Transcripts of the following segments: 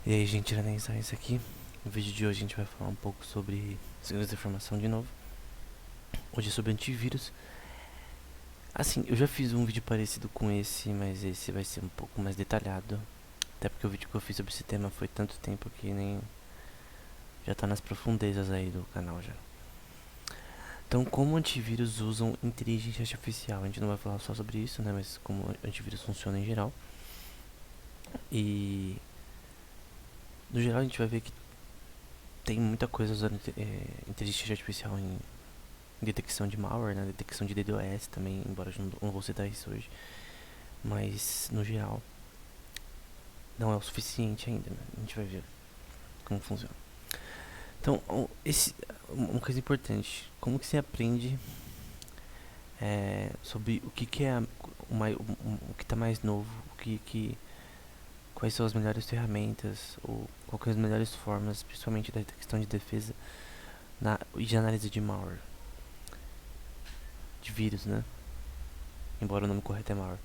E aí, gente, tirando isso aqui, no vídeo de hoje a gente vai falar um pouco sobre segurança da informação de novo. Hoje é sobre antivírus. Assim, eu já fiz um vídeo parecido com esse, mas esse vai ser um pouco mais detalhado. Até porque o vídeo que eu fiz sobre esse tema foi tanto tempo que nem já tá nas profundezas aí do canal já. Então, como antivírus usam inteligência artificial? A gente não vai falar só sobre isso, né, mas como antivírus funciona em geral. E no geral a gente vai ver que tem muita coisa usando inteligência artificial em detecção de malware, né, detecção de DDoS também, embora eu não vou citar isso hoje, mas no geral não é o suficiente ainda, né? A gente vai ver como funciona. Então, uma coisa importante, como que você aprende sobre o que é o que está mais novo, quais são as melhores ferramentas ou quais são as melhores formas, principalmente da questão de defesa e de análise de malware, de vírus, né? Embora o nome correto é malware.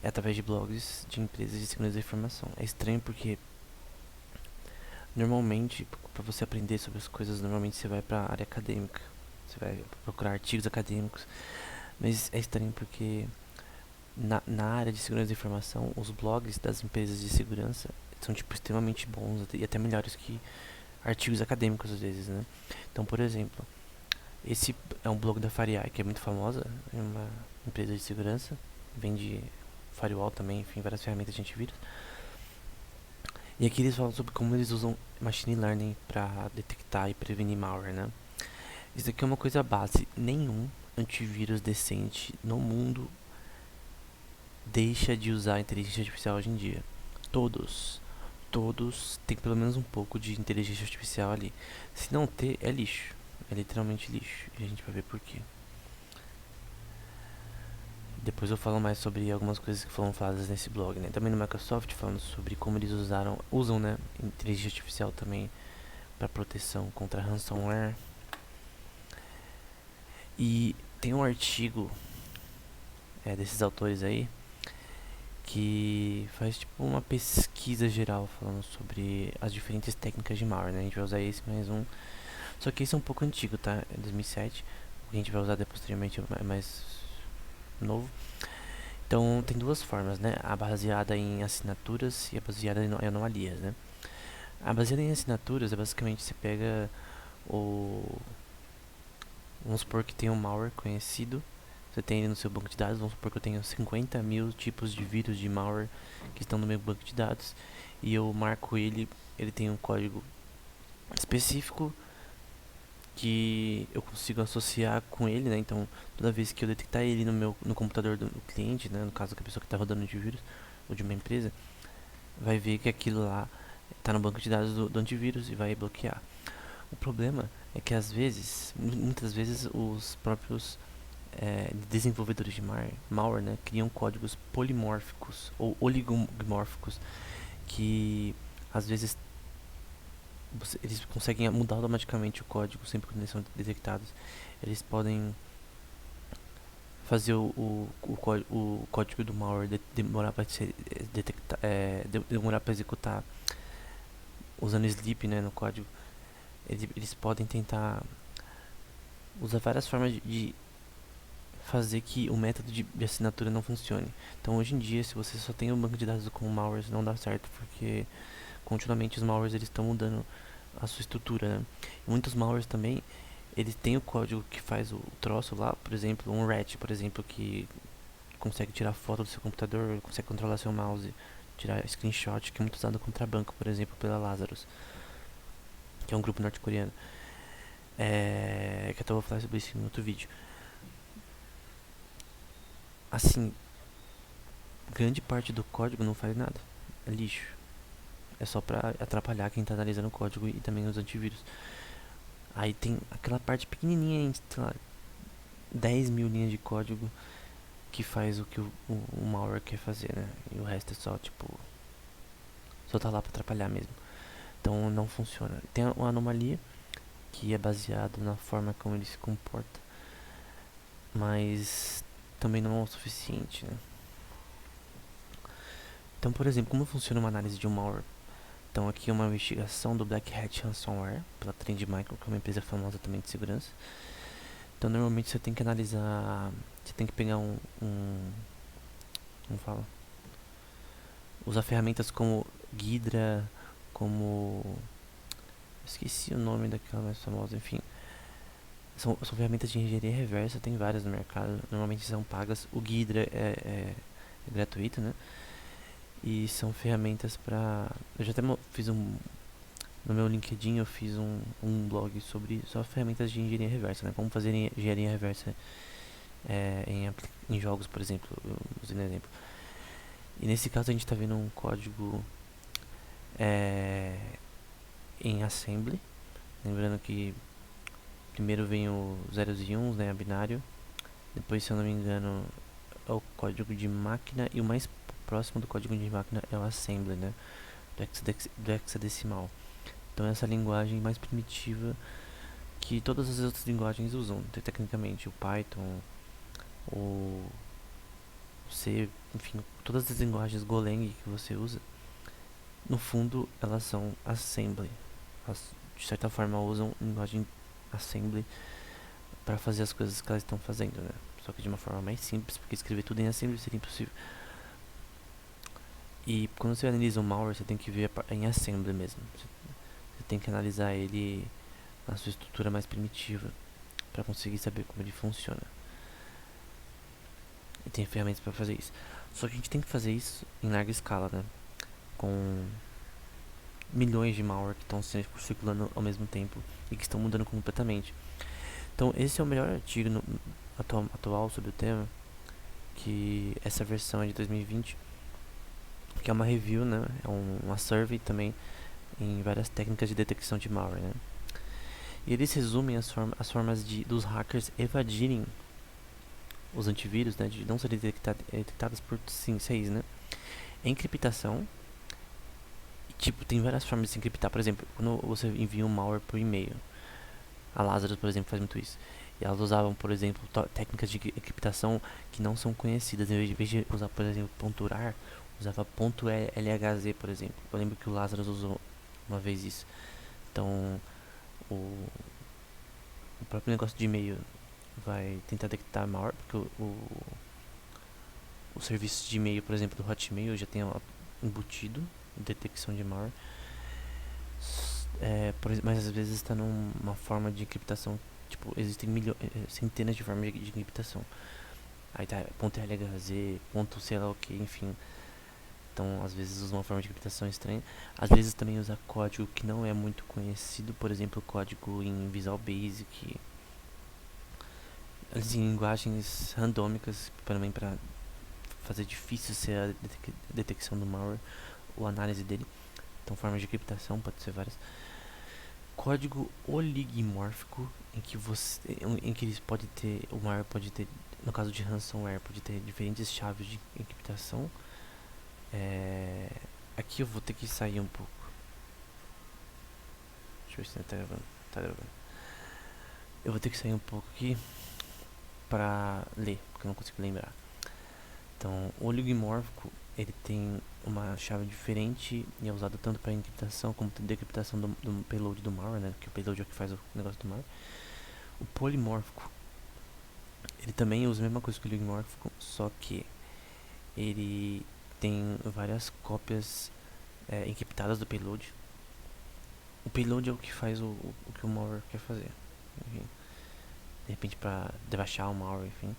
É através de blogs de empresas de segurança da informação. É estranho porque normalmente, para você aprender sobre as coisas, normalmente você vai para a área acadêmica. Você vai procurar artigos acadêmicos. Mas é estranho porque na área de segurança da informação, os blogs das empresas de segurança são tipo extremamente bons e até melhores que artigos acadêmicos às vezes, né? Então, por exemplo, esse é um blog da FireEye, que é muito famosa, é uma empresa de segurança, vende firewall também, enfim, várias ferramentas de antivírus. E aqui eles falam sobre como eles usam machine learning para detectar e prevenir malware, né? Isso aqui é uma coisa base. Nenhum antivírus decente no mundo deixa de usar inteligência artificial hoje em dia. Todos. Todos têm pelo menos um pouco de inteligência artificial ali. Se não ter, é lixo. É literalmente lixo. E a gente vai ver por quê. Depois eu falo mais sobre algumas coisas que foram faladas nesse blog, né? Também no Microsoft, falando sobre como eles usam, né, inteligência artificial também para proteção contra ransomware. E tem um artigo desses autores aí que faz tipo uma pesquisa geral falando sobre as diferentes técnicas de malware, né? A gente vai usar esse mais um. Só que esse é um pouco antigo, tá? É 2007. O que a gente vai usar posteriormente é mais novo. Então tem duas formas, né? A baseada em assinaturas e a baseada em anomalias, né? A baseada em assinaturas é basicamente você pega o... Vamos supor que tem um malware conhecido. Você tem ele no seu banco de dados. Vamos supor que eu tenho 50 mil tipos de vírus de malware que estão no meu banco de dados. E eu marco ele, ele tem um código específico que eu consigo associar com ele, né? Então, toda vez que eu detectar ele no computador do cliente, né? No caso da pessoa que está rodando de vírus ou de uma empresa, vai ver que aquilo lá está no banco de dados do antivírus e vai bloquear. O problema é que às vezes, muitas vezes, os próprios desenvolvedores de malware, né, criam códigos polimórficos ou oligomórficos que às vezes eles conseguem mudar automaticamente o código sempre que eles são detectados. Eles podem fazer o código do malware demorar para ser detectar, demorar para executar usando sleep, né, no código. Eles podem tentar usar várias formas de fazer que o método de assinatura não funcione. Então hoje em dia, se você só tem um banco de dados com malwares, não dá certo, porque continuamente os malwares eles estão mudando a sua estrutura, né? E muitos malwares também, eles têm o código que faz o troço lá, por exemplo, um RAT, por exemplo, que consegue tirar foto do seu computador, consegue controlar seu mouse, tirar screenshot, que é muito usado contra banco, por exemplo, pela Lazarus, que é um grupo norte-coreano. Que eu vou falar sobre isso em outro vídeo. Assim, grande parte do código não faz nada, é lixo. É só pra atrapalhar quem tá analisando o código e também os antivírus. Aí tem aquela parte pequenininha, sei lá, 10 mil linhas de código que faz o que o malware quer fazer, né? E o resto é só, tipo, só tá lá pra atrapalhar mesmo. Então não funciona. Tem uma anomalia que é baseada na forma como ele se comporta, mas também não é o suficiente, né? Então, por exemplo, como funciona uma análise de um malware? Então aqui é uma investigação do Black Hat Ransomware pela Trend Micro, que é uma empresa famosa também de segurança. Então normalmente você tem que analisar, você tem que pegar como fala, usar ferramentas como Ghidra, como, esqueci o nome daquela mais famosa, enfim. São ferramentas de engenharia reversa, tem várias no mercado, normalmente são pagas. O Ghidra é gratuito, né? E são ferramentas para. Eu já até fiz no meu LinkedIn eu fiz um blog sobre só ferramentas de engenharia reversa, né? Como fazer engenharia reversa em jogos, por exemplo. Eu usei um exemplo. E nesse caso a gente está vendo um código em assembly. Lembrando que primeiro vem o zeros e uns, né? A binário. Depois, se eu não me engano, é o código de máquina. E o mais próximo do código de máquina é o assembly, né? Do hexadecimal. Então essa linguagem mais primitiva que todas as outras linguagens usam, tecnicamente, o Python, o C, enfim, todas as linguagens Golang que você usa, no fundo elas são assembly. Elas, de certa forma, usam linguagem assembly para fazer as coisas que elas estão fazendo, né? Só que de uma forma mais simples, porque escrever tudo em assembly seria impossível. E quando você analisa um malware, você tem que ver em assembly mesmo. Você tem que analisar ele na sua estrutura mais primitiva para conseguir saber como ele funciona. E tem ferramentas para fazer isso. Só que a gente tem que fazer isso em larga escala, né? Com milhões de malware que estão circulando ao mesmo tempo e que estão mudando completamente. Então esse é o melhor artigo atual sobre o tema, que essa versão é de 2020, que é uma review, né? É uma survey também em várias técnicas de detecção de malware, né? E eles resumem as formas dos hackers evadirem os antivírus, né, de não serem detectadas por seis, né? Encriptação, tipo, tem várias formas de se encriptar. Por exemplo, quando você envia um malware por e-mail, a Lazarus, por exemplo, faz muito isso. E elas usavam, por exemplo, técnicas de encriptação que não são conhecidas. Em vez de usar, por exemplo, .rar, usava .lhz, por exemplo. Eu lembro que o Lazarus usou uma vez isso. Então, o próprio negócio de e-mail vai tentar detectar malware, porque o serviço de e-mail, por exemplo, do Hotmail já tem embutido detecção de malware. Mas às vezes está numa forma de encriptação, tipo, existem centenas de formas de encriptação. Aí tá .lhz, sei lá o que, enfim. Então às vezes usa uma forma de encriptação estranha. Às vezes também usa código que não é muito conhecido, por exemplo, código em Visual Basic, assim, linguagens randômicas também para fazer difícil ser a detecção do malware ou a análise dele. Então formas de encriptação pode ser várias. Código oligomórfico, em que eles pode ter, o malware pode ter, no caso de ransomware, pode ter diferentes chaves de encriptação. Aqui eu vou ter que sair um pouco. Deixa eu ver se tá gravando. Tá gravando. Eu vou ter que sair um pouco aqui para ler, porque eu não consigo lembrar. Então, o oligomórfico, ele tem uma chave diferente e é usado tanto para encriptação como para decriptação do payload do malware, né? Que o payload é o que faz o negócio do malware. O polimórfico, ele também usa a mesma coisa que o oligomórfico, só que ele tem várias cópias encriptadas do payload. O payload é o que faz o que o malware quer fazer. Enfim, de repente para debaixar o malware, enfim.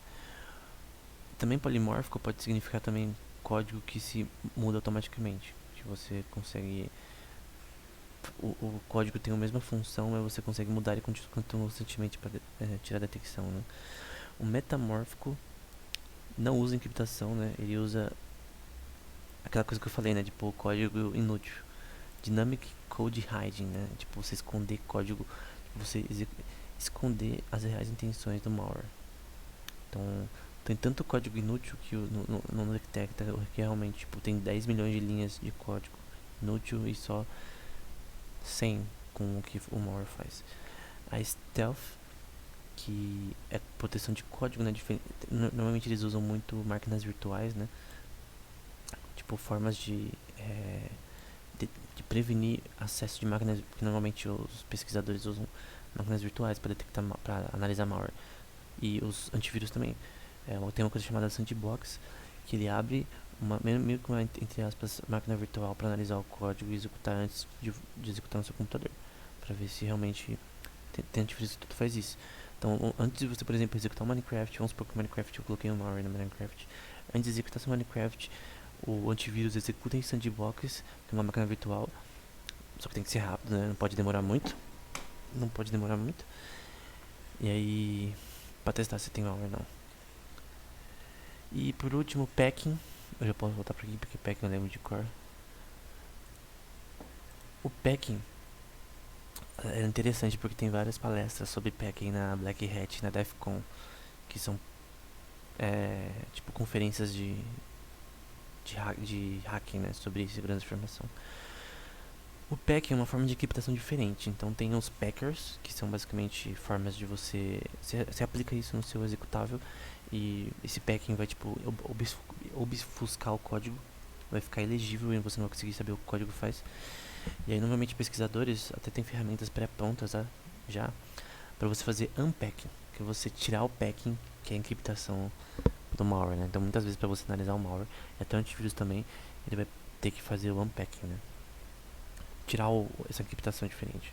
Também polimórfico pode significar também código que se muda automaticamente. Que você consegue. O código tem a mesma função, mas você consegue mudar ele constantemente para tirar a detecção, né? O metamórfico não usa encriptação, né? Ele usa aquela coisa que eu falei, né? Tipo, código inútil. Dynamic Code Hiding, né? Tipo, você esconder código, você esconder as reais intenções do malware. Então, tem tanto código inútil que não detecta, que realmente, tipo, tem 10 milhões de linhas de código inútil e só 100 com o que o malware faz. A Stealth, que é proteção de código, né? Normalmente eles usam muito máquinas virtuais, né? Tipo, formas de prevenir acesso de máquinas, porque normalmente os pesquisadores usam máquinas virtuais para detectar, para analisar malware. E os antivírus também. Tem uma coisa chamada sandbox, que ele abre meio que uma, entre aspas, máquina virtual para analisar o código e executar antes de executar no seu computador, para ver se realmente tem antivírus que tudo faz isso. Então, antes de você, por exemplo, executar um Minecraft, vamos supor que o Minecraft, eu coloquei um malware no Minecraft. Antes de executar seu Minecraft, o antivírus executa em sandbox, que é uma máquina virtual, só que tem que ser rápido, né? Não pode demorar muito. Não pode demorar muito. E aí, pra testar se tem malware ou não. E por último, packing. Eu já posso voltar pra aqui porque packing eu lembro de cor. O packing é interessante porque tem várias palestras sobre packing na Black Hat, na DEF CON, que são tipo conferências de hacking, né, sobre segurança de informação. O packing é uma forma de encriptação diferente, então tem os packers, que são basicamente formas de você aplica isso no seu executável e esse packing vai tipo obfuscar o código, vai ficar ilegível e você não vai conseguir saber o que o código faz. E aí normalmente pesquisadores até tem ferramentas pré-prontas já para você fazer unpacking, que é você tirar o packing, que é a encriptação do malware, né? Então muitas vezes para você analisar o malware, e até o antivírus também, ele vai ter que fazer o unpacking, né? Tirar essa encriptação diferente.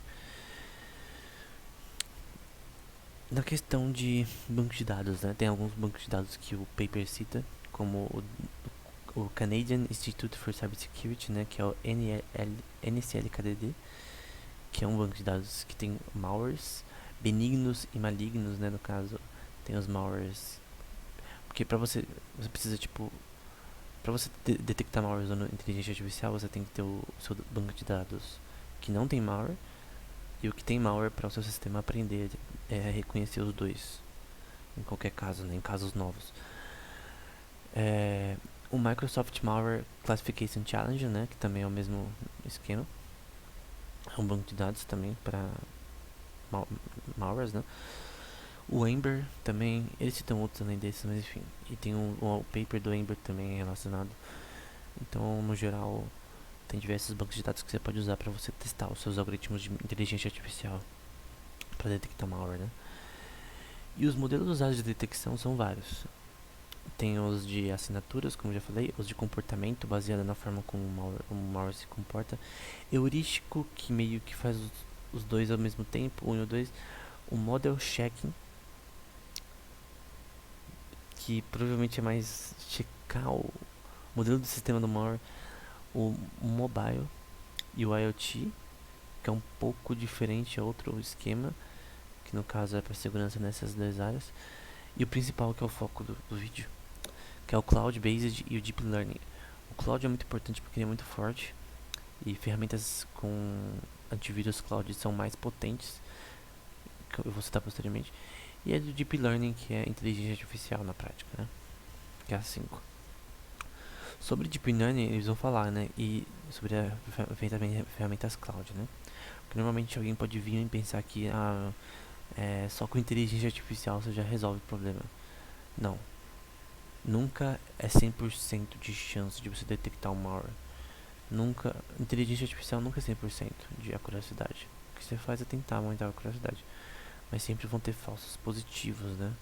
Na questão de banco de dados, né? Tem alguns bancos de dados que o paper cita, como o Canadian Institute for Cybersecurity, né? Que é o NCLKDD, que é um banco de dados que tem malwares benignos e malignos, né? No caso, tem os malwares, porque você precisa tipo para você detectar malware usando inteligência artificial, você tem que ter o seu banco de dados que não tem malware e o que tem malware para o seu sistema aprender a reconhecer os dois, em qualquer caso, né, em casos novos. O Microsoft Malware Classification Challenge, né, que também é o mesmo esquema, é um banco de dados também para malwares, né. O Ember também, eles citam outros além desses, mas enfim. E tem o paper do Ember também relacionado. Então, no geral, tem diversos bancos de dados que você pode usar para você testar os seus algoritmos de inteligência artificial para detectar malware, né? E os modelos usados de detecção são vários. Tem os de assinaturas, como já falei, os de comportamento, baseado na forma como o malware se comporta. Heurístico, que meio que faz os dois ao mesmo tempo, um e o dois. O model checking, que provavelmente é mais checar o modelo do sistema do malware, o mobile e o IoT, que é um pouco diferente, é outro esquema, que no caso é para segurança nessas duas áreas, e o principal, que é o foco do vídeo, que é o Cloud-Based e o Deep Learning. O Cloud é muito importante porque ele é muito forte, e ferramentas com antivírus Cloud são mais potentes, que eu vou citar posteriormente, e é do Deep Learning, que é inteligência artificial na prática, né? Que é a 5. Sobre Deep Learning eles vão falar, né? E sobre ferramentas cloud, né? Porque normalmente alguém pode vir e pensar que só com inteligência artificial você já resolve o problema. Não. Nunca é 100% de chance de você detectar um malware. Nunca. Inteligência artificial nunca é 100% de acuracidade. O que você faz é tentar aumentar a acuracidade. Mas sempre vão ter falsos positivos, né?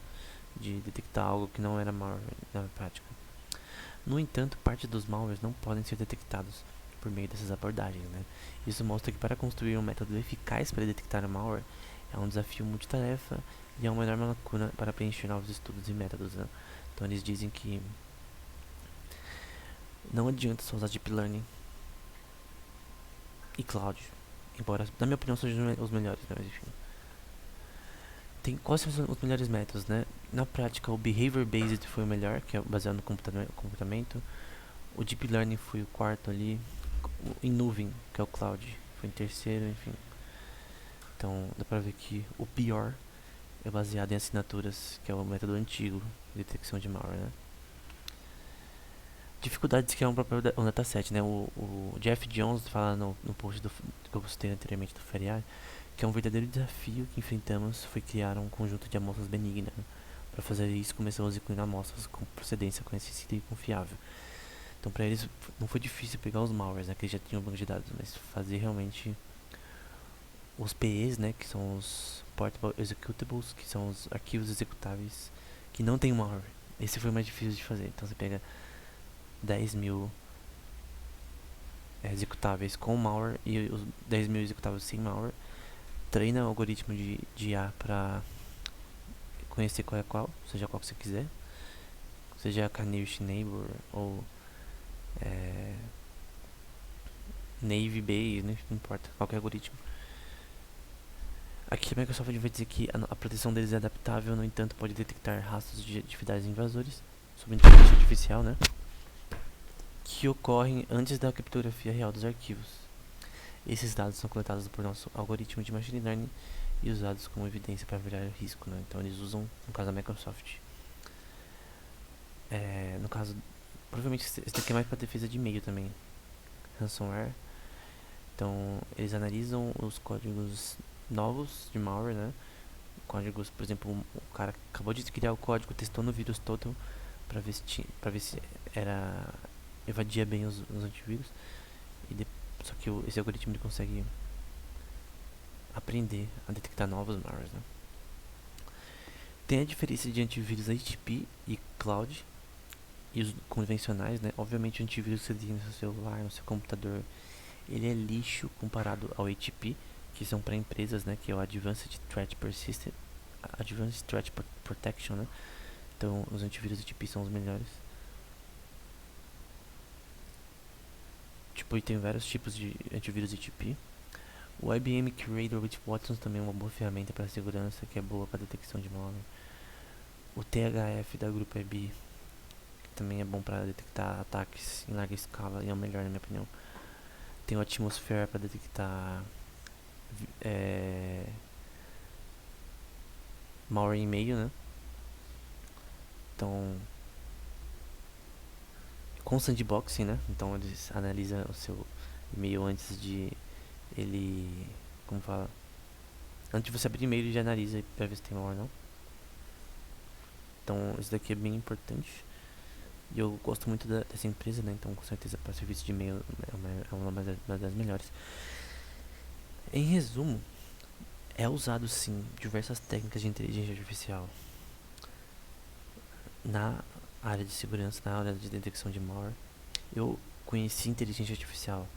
De detectar algo que não era malware na prática. No entanto, parte dos malwares não podem ser detectados por meio dessas abordagens, né? Isso mostra que para construir um método eficaz para detectar o malware é um desafio multitarefa e é uma enorme lacuna para preencher novos estudos e métodos, né? Então eles dizem que não adianta só usar Deep Learning e Cloud, embora na minha opinião sejam os melhores, né? Mas enfim. Quais são os melhores métodos, né? Na prática, o Behavior Based foi o melhor, que é baseado no comportamento. O Deep Learning foi o quarto ali. Em nuvem, que é o Cloud, foi em terceiro, enfim. Então dá pra ver que o pior é baseado em assinaturas, que é o método antigo de detecção de malware, né? Dificuldades que é um próprio dataset, né? O Jeff Jones fala no post que eu postei anteriormente do Feriar, que é um verdadeiro desafio que enfrentamos foi criar um conjunto de amostras benignas. Para fazer isso, começamos a incluir amostras com procedência conhecida e confiável. Então pra eles não foi difícil pegar os malwares, né, que eles já tinham o banco de dados, mas fazer realmente os PEs, né, que são os Portable Executables, que são os arquivos executáveis que não tem malware. Esse foi mais difícil de fazer. Então você pega 10.000 executáveis com malware e os 10.000 executáveis sem malware, treina o algoritmo de IA para conhecer qual é qual, seja qual que você quiser, seja Carnation Neighbor ou Navy Base, né, não importa, qualquer algoritmo. Aqui a Microsoft vai dizer que a proteção deles é adaptável, no entanto pode detectar rastros de atividades invasores sob inteligência artificial, né, que ocorrem antes da criptografia real dos arquivos. Esses dados são coletados por nosso algoritmo de machine learning e usados como evidência para avaliar o risco, né? Então eles usam, no caso da Microsoft, no caso, provavelmente esse daqui é mais para defesa de e-mail também, ransomware. Então eles analisam os códigos novos de malware, né? Códigos, por exemplo, o cara acabou de criar o código, testou no vírus total para ver se era evadia bem os antivírus. Só que esse algoritmo ele consegue aprender a detectar novos malwares, né? Tem a diferença de antivírus HTTP e cloud e os convencionais, né? Obviamente o antivírus que você tem no seu celular, no seu computador, ele é lixo comparado ao HTTP, que são para empresas, né? Que é o Advanced Threat Persistent, Advanced Threat Protection, né? Então os antivírus HTTP são os melhores. Tipo, e tem vários tipos de antivírus HTTP. O IBM Curator with Watson também é uma boa ferramenta para segurança, que é boa para detecção de malware. O THF da Grupo IB, que também é bom para detectar ataques em larga escala e é o melhor na minha opinião. Tem o Atmosphere para detectar malware em e-mail, né? Então, com sandboxing, né? Então eles analisam o seu e-mail antes de ele, como fala, antes de você abrir e-mail ele já analisa para ver se tem malware ou não. Então isso daqui é bem importante. E eu gosto muito dessa empresa, né? Então com certeza para serviço de e-mail é uma das melhores. Em resumo, é usado sim diversas técnicas de inteligência artificial na área de segurança, na área de detecção de malware. Eu conheci inteligência artificial,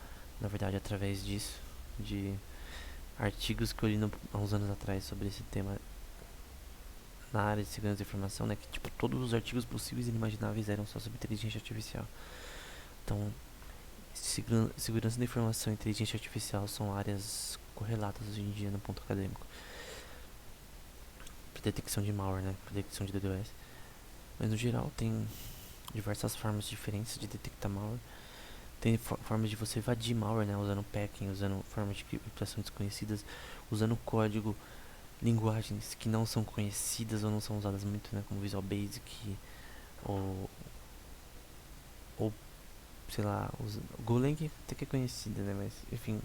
na verdade, através disso, de artigos que eu li há uns anos atrás sobre esse tema na área de segurança da informação, né? Que tipo todos os artigos possíveis e inimagináveis eram só sobre inteligência artificial. Então, segurança da informação e inteligência artificial são áreas correlatas hoje em dia no ponto acadêmico. Para detecção de malware, né? Para detecção de DDoS. Mas no geral tem diversas formas diferentes de detectar malware. Tem formas de você evadir malware, né? Usando packing, usando formas de criptação desconhecidas, usando código, linguagens que não são conhecidas ou não são usadas muito, né? Como Visual Basic ou sei lá, Golang até que é conhecida, né? Mas enfim,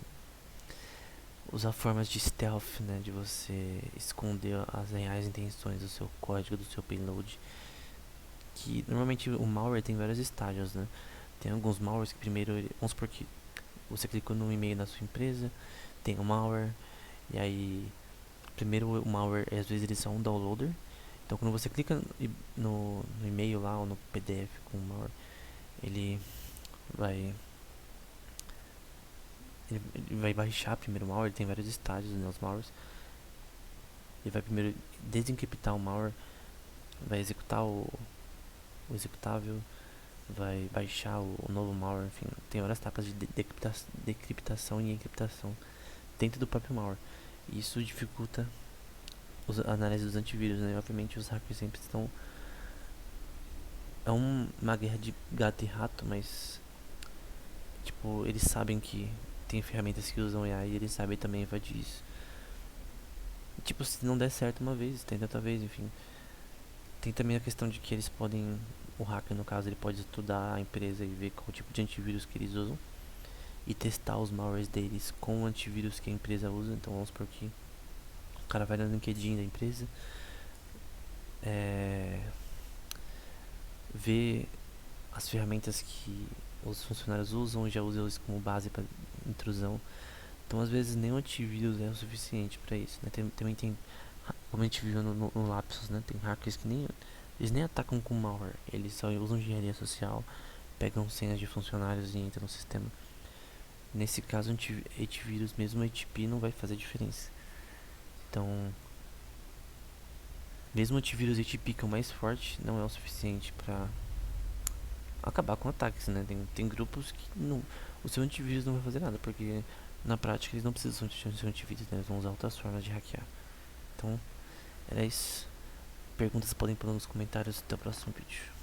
usar formas de stealth, né? De você esconder as reais intenções do seu código, do seu payload. Que normalmente o malware tem vários estágios, né? Tem alguns malwares que primeiro, vamos supor que você clicou no e-mail da sua empresa, tem um malware, e aí primeiro o malware, às vezes ele é só um downloader. Então quando você clica no e-mail lá ou no PDF com o malware, ele vai ele vai baixar primeiro o malware. Ele tem vários estágios, né, os malwares. Ele vai primeiro desencriptar o malware, vai executar o executável, vai baixar o novo malware, enfim, tem várias etapas de decriptação e encriptação dentro do próprio malware. E isso dificulta a análise dos antivírus, né? Obviamente os hackers sempre estão... É uma guerra de gato e rato, mas tipo, eles sabem que tem ferramentas que usam AI e eles sabem também invadir isso. Tipo, se não der certo uma vez, tenta outra vez, enfim. Tem também a questão de que eles podem... O hacker, no caso, ele pode estudar a empresa e ver qual tipo de antivírus que eles usam e testar os malwares deles com o antivírus que a empresa usa. Então vamos supor que o cara vai no LinkedIn da empresa, vê as ferramentas que os funcionários usam e já usam isso como base para intrusão. Então, às vezes, nem o antivírus é o suficiente para isso, né? Também tem, como a gente viu no Lapsus, né? Tem hackers que eles nem atacam com malware, eles só usam engenharia social, pegam senhas de funcionários e entram no sistema. Nesse caso, antivírus, mesmo ATP, não vai fazer diferença. Então, mesmo antivírus ATP, que é o mais forte, não é o suficiente para acabar com ataques, né? Tem grupos que não, o seu antivírus não vai fazer nada, porque na prática eles não precisam de seu antivírus, né? Eles vão usar outras formas de hackear. Então, era isso. Perguntas podem pôr nos comentários. Até o próximo vídeo.